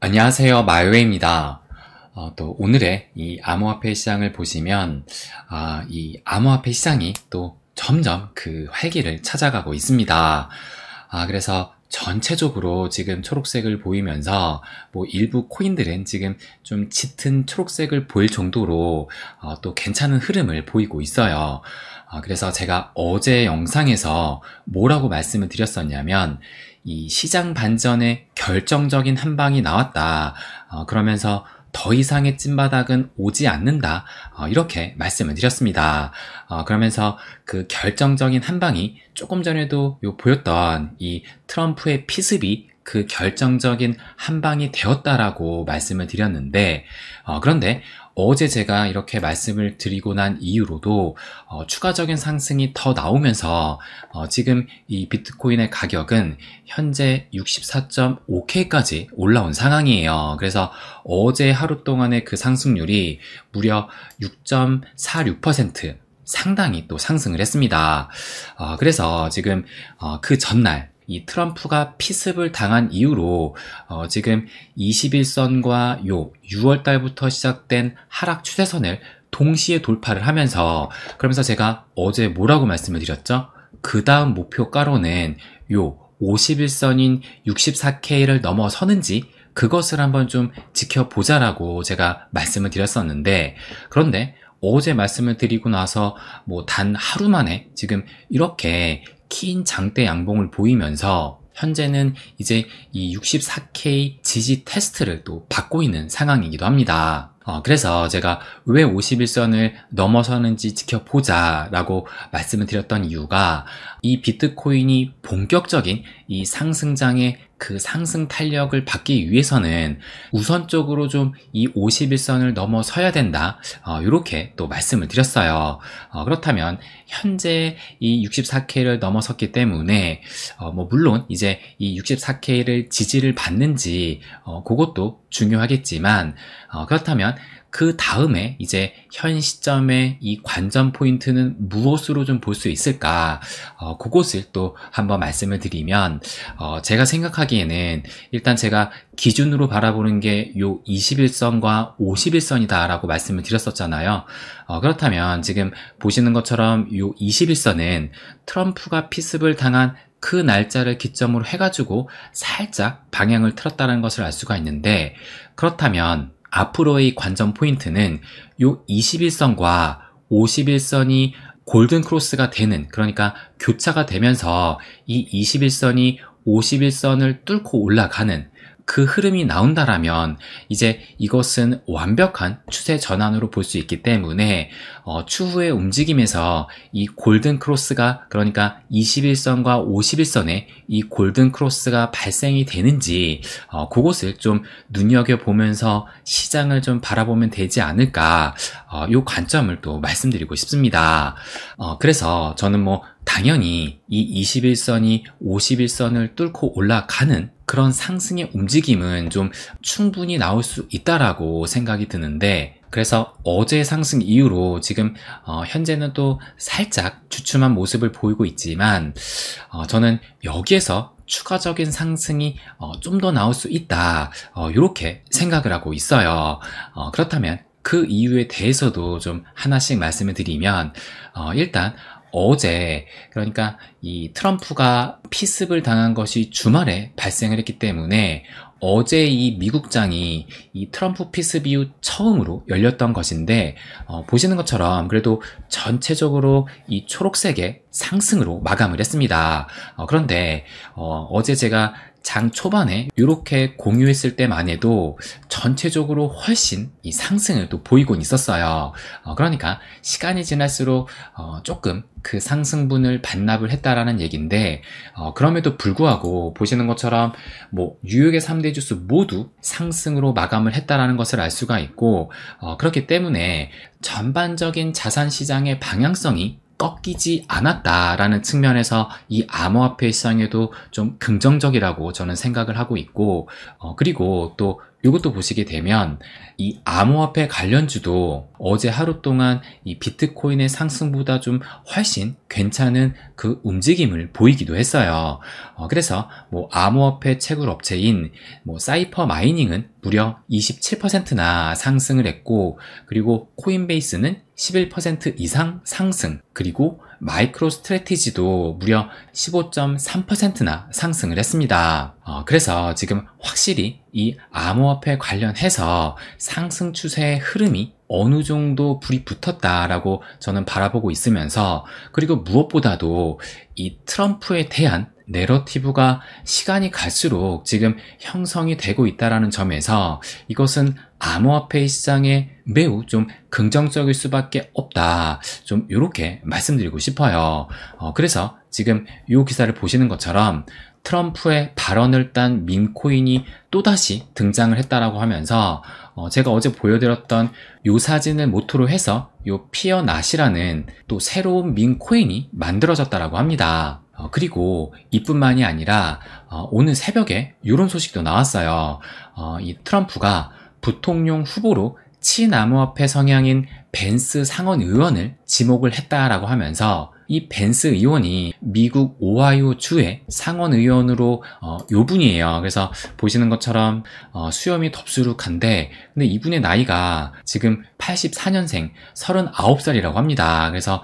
안녕하세요. 마이웨이입니다. 또 오늘의 이 암호화폐 시장을 보시면 이 암호화폐 시장이 또 점점 그 활기를 찾아가고 있습니다. 그래서 전체적으로 지금 초록색을 보이면서 뭐 일부 코인들은 지금 좀 짙은 초록색을 보일 정도로 또 괜찮은 흐름을 보이고 있어요. 그래서 제가 어제 영상에서 뭐라고 말씀을 드렸었냐면 이 시장 반전의 결정적인 한 방이 나왔다. 그러면서 더 이상의 찐바닥은 오지 않는다. 이렇게 말씀을 드렸습니다. 그러면서 그 결정적인 한 방이 조금 전에도 보였던 이 트럼프의 피습이 그 결정적인 한 방이 되었다라고 말씀을 드렸는데, 그런데 어제 제가 이렇게 말씀을 드리고 난 이후로도 추가적인 상승이 더 나오면서 지금 이 비트코인의 가격은 현재 64.5K까지 올라온 상황이에요. 그래서 어제 하루 동안의 그 상승률이 무려 6.46%, 상당히 또 상승을 했습니다. 그래서 지금 그 전날 이 트럼프가 피습을 당한 이후로 지금 21선과 요 6월 달부터 시작된 하락 추세선을 동시에 돌파를 하면서, 그러면서 제가 어제 뭐라고 말씀을 드렸죠? 그 다음 목표가로는 요 51선인 64K를 넘어서는지 그것을 한번 좀 지켜보자라고 제가 말씀을 드렸었는데, 그런데 어제 말씀을 드리고 나서 뭐 단 하루 만에 지금 이렇게 긴 장대 양봉을 보이면서 현재는 이제 이 64K 지지 테스트를 또 받고 있는 상황이기도 합니다. 그래서 제가 왜 51선을 넘어서는지 지켜보자 라고 말씀을 드렸던 이유가, 이 비트코인이 본격적인 이 상승장의 그 상승 탄력을 받기 위해서는 우선적으로 좀 이 51선을 넘어서야 된다, 이렇게 또 말씀을 드렸어요. 그렇다면 현재 이 64K를 넘어섰기 때문에 뭐 물론 이제 이 64K를 지지를 받는지 그것도 중요하겠지만, 그렇다면 그 다음에 이제 현 시점의 이 관전 포인트는 무엇으로 좀 볼 수 있을까? 그것을 또 한번 말씀을 드리면, 제가 생각하기에는 일단 제가 기준으로 바라보는 게 요 21선과 51선이다 라고 말씀을 드렸었잖아요. 그렇다면 지금 보시는 것처럼 요 21선은 트럼프가 피습을 당한 그 날짜를 기점으로 해가지고 살짝 방향을 틀었다는 것을 알 수가 있는데, 그렇다면 앞으로의 관전 포인트는 요 21선과 51선이 골든 크로스가 되는, 그러니까 교차가 되면서 이 21선이 51선을 뚫고 올라가는 그 흐름이 나온다라면 이제 이것은 완벽한 추세 전환으로 볼 수 있기 때문에 추후의 움직임에서 이 골든 크로스가, 그러니까 21선과 51선에 이 골든 크로스가 발생이 되는지 그것을 좀 눈여겨보면서 시장을 좀 바라보면 되지 않을까, 이 관점을 또 말씀드리고 싶습니다. 그래서 저는 뭐 당연히 이 21선이 51선을 뚫고 올라가는 그런 상승의 움직임은 좀 충분히 나올 수 있다라고 생각이 드는데, 그래서 어제 상승 이후로 지금 현재는 또 살짝 주춤한 모습을 보이고 있지만, 저는 여기에서 추가적인 상승이 좀 더 나올 수 있다, 이렇게 생각을 하고 있어요. 그렇다면 그 이유에 대해서도 좀 하나씩 말씀을 드리면, 일단 어제, 그러니까 이 트럼프가 피습을 당한 것이 주말에 발생을 했기 때문에 어제 이 미국장이 이 트럼프 피습 이후 처음으로 열렸던 것인데, 보시는 것처럼 그래도 전체적으로 이 초록색의 상승으로 마감을 했습니다. 그런데 어제 제가 장 초반에 이렇게 공유했을 때만 해도 전체적으로 훨씬 이 상승을 또 보이곤 있었어요. 그러니까 시간이 지날수록 조금 그 상승분을 반납을 했다라는 얘기인데, 그럼에도 불구하고 보시는 것처럼 뭐 뉴욕의 3대 지수 모두 상승으로 마감을 했다라는 것을 알 수가 있고, 그렇기 때문에 전반적인 자산 시장의 방향성이 꺾이지 않았다라는 측면에서 이 암호화폐 시장에도 좀 긍정적이라고 저는 생각을 하고 있고, 그리고 또 이것도 보시게 되면 이 암호화폐 관련주도 어제 하루 동안 이 비트코인의 상승보다 좀 훨씬 괜찮은 그 움직임을 보이기도 했어요. 그래서 뭐 암호화폐 채굴 업체인 뭐 사이퍼 마이닝은 무려 27%나 상승을 했고, 그리고 코인베이스는 11% 이상 상승, 그리고 마이크로 스트래티지도 무려 15.3%나 상승을 했습니다. 그래서 지금 확실히 이 암호화폐 관련해서 상승 추세의 흐름이 어느 정도 불이 붙었다라고 저는 바라보고 있으면서, 그리고 무엇보다도 이 트럼프에 대한 내러티브가 시간이 갈수록 지금 형성이 되고 있다는 점에서 이것은 암호화폐 시장에 매우 좀 긍정적일 수밖에 없다, 좀 이렇게 말씀드리고 싶어요. 그래서 지금 이 기사를 보시는 것처럼 트럼프의 발언을 딴 밈코인이 또다시 등장을 했다라고 하면서 제가 어제 보여드렸던 이 사진을 모토로 해서 이 피어낫이라는 또 새로운 밈코인이 만들어졌다라고 합니다. 그리고 이뿐만이 아니라 오늘 새벽에 이런 소식도 나왔어요. 이 트럼프가 부통령 후보로 친암호화폐 성향인 벤스 상원 의원을 지목을 했다라고 하면서, 이 벤스 의원이 미국 오하이오 주의 상원 의원으로 요 분이에요. 그래서 보시는 것처럼 수염이 덥수룩한데, 근데 이분의 나이가 지금 84년생 39살이라고 합니다. 그래서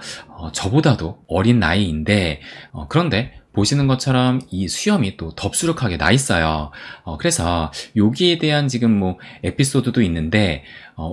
저보다도 어린 나이인데, 그런데 보시는 것처럼 이 수염이 또 덥수룩하게 나 있어요. 그래서 여기에 대한 지금 뭐 에피소드도 있는데,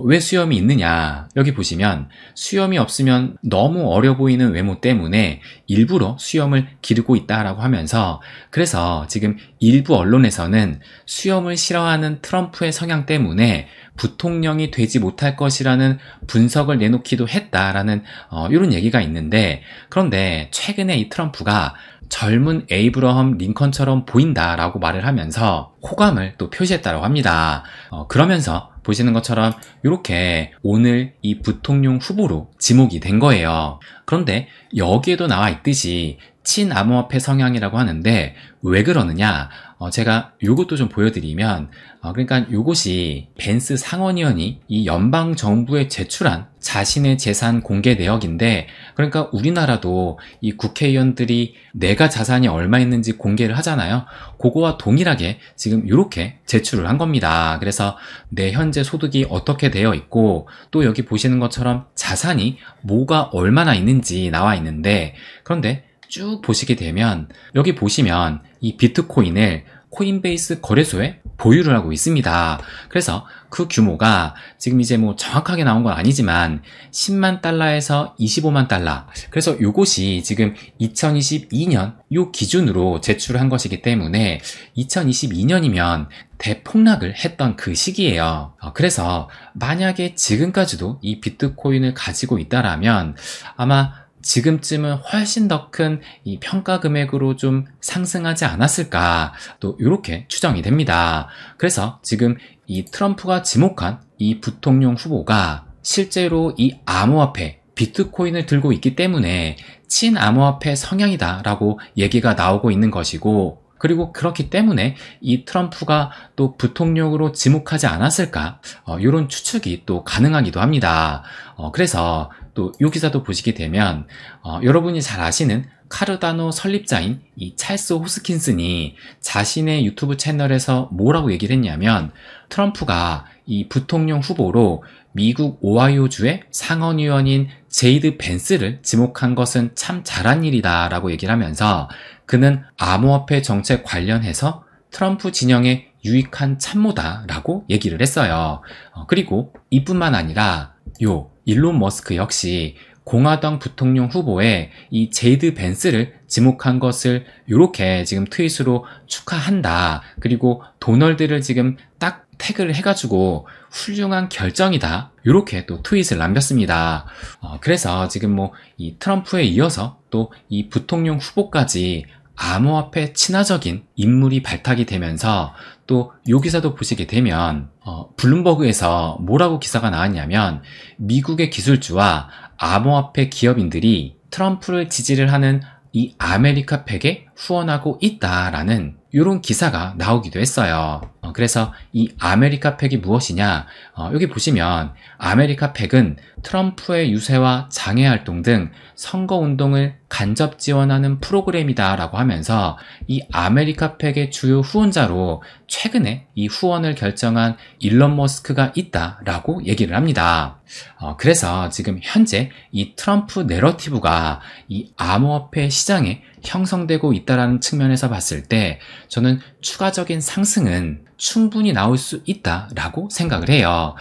왜 수염이 있느냐, 여기 보시면 수염이 없으면 너무 어려 보이는 외모 때문에 일부러 수염을 기르고 있다라고 하면서, 그래서 지금 일부 언론에서는 수염을 싫어하는 트럼프의 성향 때문에 부통령이 되지 못할 것이라는 분석을 내놓기도 했다라는 이런 얘기가 있는데, 그런데 최근에 이 트럼프가 젊은 에이브러함 링컨처럼 보인다라고 말을 하면서 호감을 또 표시했다고 합니다. 그러면서 보시는 것처럼 이렇게 오늘 이 부통령 후보로 지목이 된 거예요. 그런데 여기에도 나와 있듯이 친암호화폐 성향이라고 하는데 왜 그러느냐, 제가 요것도 좀 보여드리면, 그러니까 요것이 벤스 상원의원이 이 연방 정부에 제출한 자신의 재산 공개 내역인데, 그러니까 우리나라도 이 국회의원들이 내가 자산이 얼마 있는지 공개를 하잖아요. 그거와 동일하게 지금 이렇게 제출을 한 겁니다. 그래서 내 현재 소득이 어떻게 되어 있고, 또 여기 보시는 것처럼 자산이 뭐가 얼마나 있는지 나와 있는데, 그런데 쭉 보시게 되면 여기 보시면 이 비트코인을 코인베이스 거래소에 보유를 하고 있습니다. 그래서 그 규모가 지금 이제 뭐 정확하게 나온 건 아니지만 10만 달러에서 25만 달러. 그래서 요것이 지금 2022년 요 기준으로 제출한 것이기 때문에 2022년이면 대폭락을 했던 그 시기예요. 그래서 만약에 지금까지도 이 비트코인을 가지고 있다라면 아마 지금쯤은 훨씬 더 큰 이 평가 금액으로 좀 상승하지 않았을까, 또 이렇게 추정이 됩니다. 그래서 지금 이 트럼프가 지목한 이 부통령 후보가 실제로 이 암호화폐 비트코인을 들고 있기 때문에 친암호화폐 성향이다라고 얘기가 나오고 있는 것이고, 그리고 그렇기 때문에 이 트럼프가 또 부통령으로 지목하지 않았을까, 이런 추측이 또 가능하기도 합니다. 그래서 또 이 기사도 보시게 되면 여러분이 잘 아시는 카르다노 설립자인 이 찰스 호스킨슨이 자신의 유튜브 채널에서 뭐라고 얘기를 했냐면, 트럼프가 이 부통령 후보로 미국 오하이오주의 상원의원인 제이드 벤스를 지목한 것은 참 잘한 일이다 라고 얘기를 하면서, 그는 암호화폐 정책 관련해서 트럼프 진영에 유익한 참모다 라고 얘기를 했어요. 그리고 이뿐만 아니라 일론 머스크 역시 공화당 부통령 후보에 이 제이드 벤스를 지목한 것을 이렇게 지금 트윗으로 축하한다. 그리고 도널드를 지금 딱 태그를 해가지고 훌륭한 결정이다, 이렇게 또 트윗을 남겼습니다. 그래서 지금 뭐 이 트럼프에 이어서 또 이 부통령 후보까지 암호화폐 친화적인 인물이 발탁이 되면서, 또 요 기사도 보시게 되면 블룸버그에서 뭐라고 기사가 나왔냐면, 미국의 기술주와 암호화폐 기업인들이 트럼프를 지지를 하는 이 아메리카 팩에 후원하고 있다라는 이런 기사가 나오기도 했어요. 그래서 이 아메리카 팩이 무엇이냐? 여기 보시면 아메리카 팩은 트럼프의 유세와 장애활동 등 선거운동을 간접 지원하는 프로그램이다 라고 하면서 이 아메리카 팩의 주요 후원자로 최근에 이 후원을 결정한 일론 머스크가 있다 라고 얘기를 합니다. 그래서 지금 현재 이 트럼프 내러티브가 이 암호화폐 시장에 형성되고 있다는 측면에서 봤을 때 저는 추가적인 상승은 충분히 나올 수 있다라고 생각을 해요.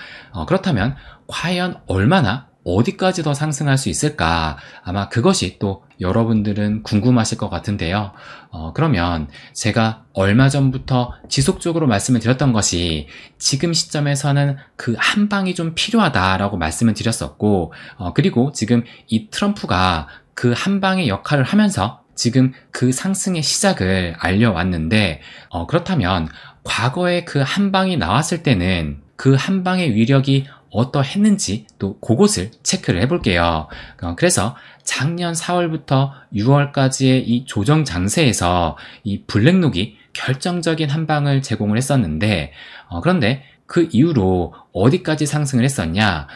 그렇다면 과연 얼마나 어디까지 더 상승할 수 있을까? 아마 그것이 또 여러분들은 궁금하실 것 같은데요. 그러면 제가 얼마 전부터 지속적으로 말씀을 드렸던 것이 지금 시점에서는 그 한 방이 좀 필요하다라고 말씀을 드렸었고, 그리고 지금 이 트럼프가 그 한 방의 역할을 하면서 지금 그 상승의 시작을 알려왔는데, 그렇다면 과거에 그 한 방이 나왔을 때는 그 한 방의 위력이 어떠했는지 또 그것을 체크를 해볼게요. 그래서 작년 4월부터 6월까지의 이 조정 장세에서 이 블랙록이 결정적인 한 방을 제공을 했었는데, 그런데 그 이후로 어디까지 상승을 했었냐?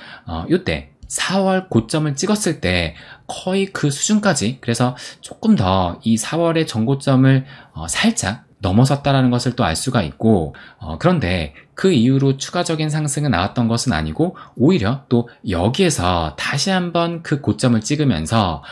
이때 4월 고점을 찍었을 때 거의 그 수준까지, 그래서 조금 더 이 4월의 전고점을 살짝 넘어섰다라는 것을 또 알 수가 있고, 그런데 그 이후로 추가적인 상승은 나왔던 것은 아니고 오히려 또 여기에서 다시 한번 그 고점을 찍으면서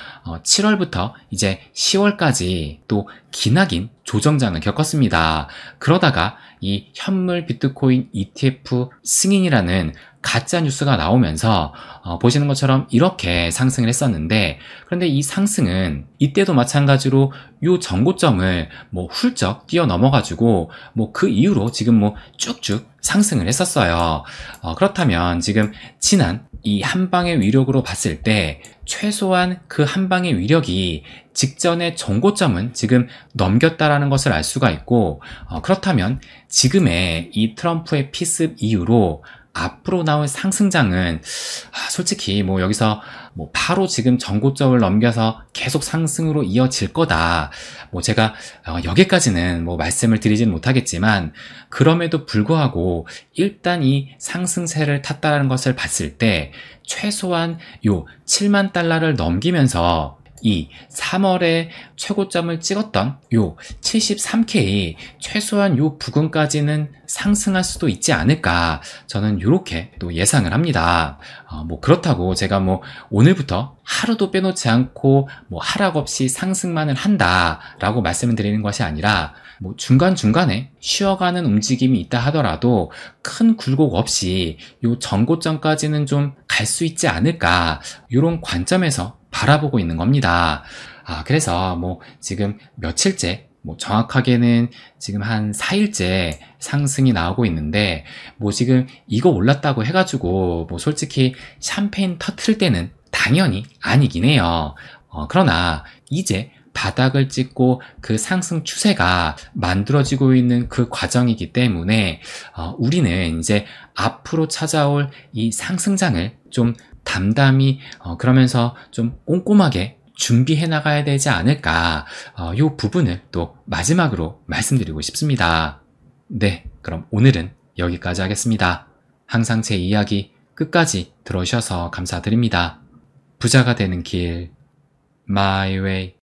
7월부터 이제 10월까지 또 기나긴 조정장을 겪었습니다. 그러다가 이 현물 비트코인 ETF 승인이라는 가짜 뉴스가 나오면서 보시는 것처럼 이렇게 상승을 했었는데, 그런데 이 상승은 이때도 마찬가지로 요 전고점을 훌쩍 뛰어넘어가지고 그 이후로 지금 쭉쭉 상승을 했었어요. 그렇다면 지금 지난 이 한 방의 위력으로 봤을 때 최소한 그 한 방의 위력이 직전의 전고점은 지금 넘겼다라는 것을 알 수가 있고, 그렇다면 지금의 이 트럼프의 피습 이후로 앞으로 나올 상승장은 솔직히 여기서 바로 지금 전고점을 넘겨서 계속 상승으로 이어질 거다. 제가 여기까지는 말씀을 드리진 못하겠지만, 그럼에도 불구하고 일단 이 상승세를 탔다는 것을 봤을 때 최소한 요 7만 달러를 넘기면서 이 3월에 최고점을 찍었던 요 73K 최소한 요 부근까지는 상승할 수도 있지 않을까, 저는 이렇게 또 예상을 합니다. 그렇다고 제가 오늘부터 하루도 빼놓지 않고 하락 없이 상승만을 한다라고 말씀을 드리는 것이 아니라, 중간중간에 쉬어가는 움직임이 있다 하더라도 큰 굴곡 없이 요 전고점까지는 좀 갈 수 있지 않을까, 이런 관점에서 바라보고 있는 겁니다. 그래서 지금 며칠째, 정확하게는 지금 한 4일째 상승이 나오고 있는데, 지금 이거 올랐다고 해가지고 솔직히 샴페인 터트릴 때는 당연히 아니긴 해요. 그러나 이제 바닥을 찍고 그 상승 추세가 만들어지고 있는 그 과정이기 때문에 우리는 이제 앞으로 찾아올 이 상승장을 좀 담담히 그러면서 좀 꼼꼼하게 준비해 나가야 되지 않을까, 이 부분을 또 마지막으로 말씀드리고 싶습니다. 네, 그럼 오늘은 여기까지 하겠습니다. 항상 제 이야기 끝까지 들어주셔서 감사드립니다. 부자가 되는 길, My Way.